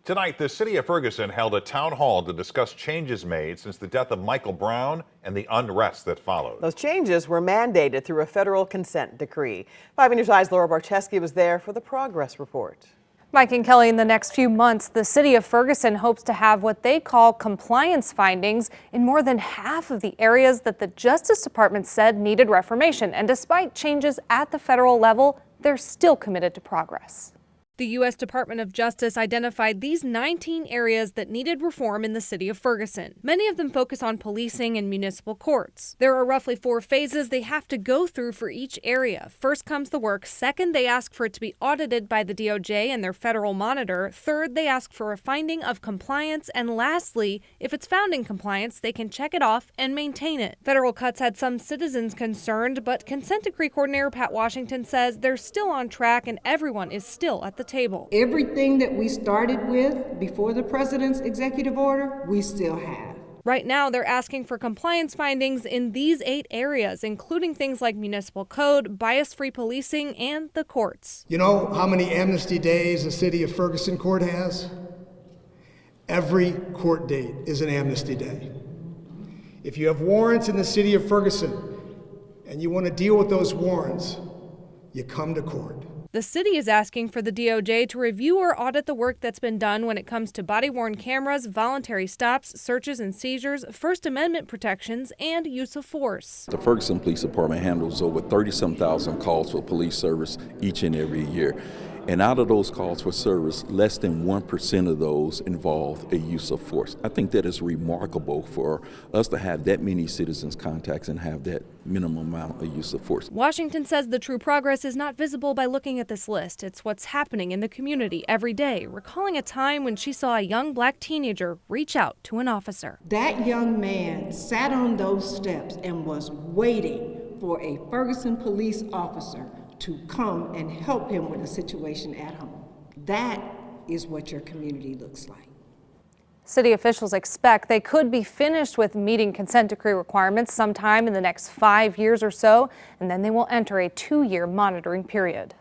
Tonight, the City of Ferguson held a town hall to discuss changes made since the death of Michael Brown and the unrest that followed. Those changes were mandated through a federal consent decree. 5 News' Laura Barcheski was there for the progress report. Mike and Kelly, in the next few months, the City of Ferguson hopes to have what they call compliance findings in more than half of the areas that the Justice Department said needed reformation. And despite changes at the federal level, they're still committed to progress. The U.S. Department of Justice identified these 19 areas that needed reform in the city of Ferguson. Many of them focus on policing and municipal courts. There are roughly 4 phases they have to go through for each area. First comes the work. Second, they ask for it to be audited by the DOJ and their federal monitor. Third, they ask for a finding of compliance. And lastly, if it's found in compliance, they can check it off and maintain it. Federal cuts had some citizens concerned, but Consent Decree Coordinator Pat Washington says they're still on track and everyone is still at the table. Everything that we started with before the president's executive order, we still have. Right now, they're asking for compliance findings in these 8 areas, including things like municipal code, bias-free policing, and the courts. You know how many amnesty days the City of Ferguson court has? Every court date is an amnesty day. If you have warrants in the City of Ferguson and you want to deal with those warrants, you come to court. The city is asking for the DOJ to review or audit the work that's been done when it comes to body-worn cameras, voluntary stops, searches and seizures, First Amendment protections, and use of force. The Ferguson Police Department handles over 30-some thousand calls for police service each and every year. And out of those calls for service, less than 1% of those involve a use of force. I think that is remarkable for us to have that many citizens' contacts and have that minimum amount of use of force. Washington says the true progress is not visible by looking at this list. It's what's happening in the community every day, recalling a time when she saw a young black teenager reach out to an officer. That young man sat on those steps and was waiting for a Ferguson police officer to come and help him with a situation at home. That is what your community looks like. City officials expect they could be finished with meeting consent decree requirements sometime in the next 5 years or so, and then they will enter a 2-year monitoring period.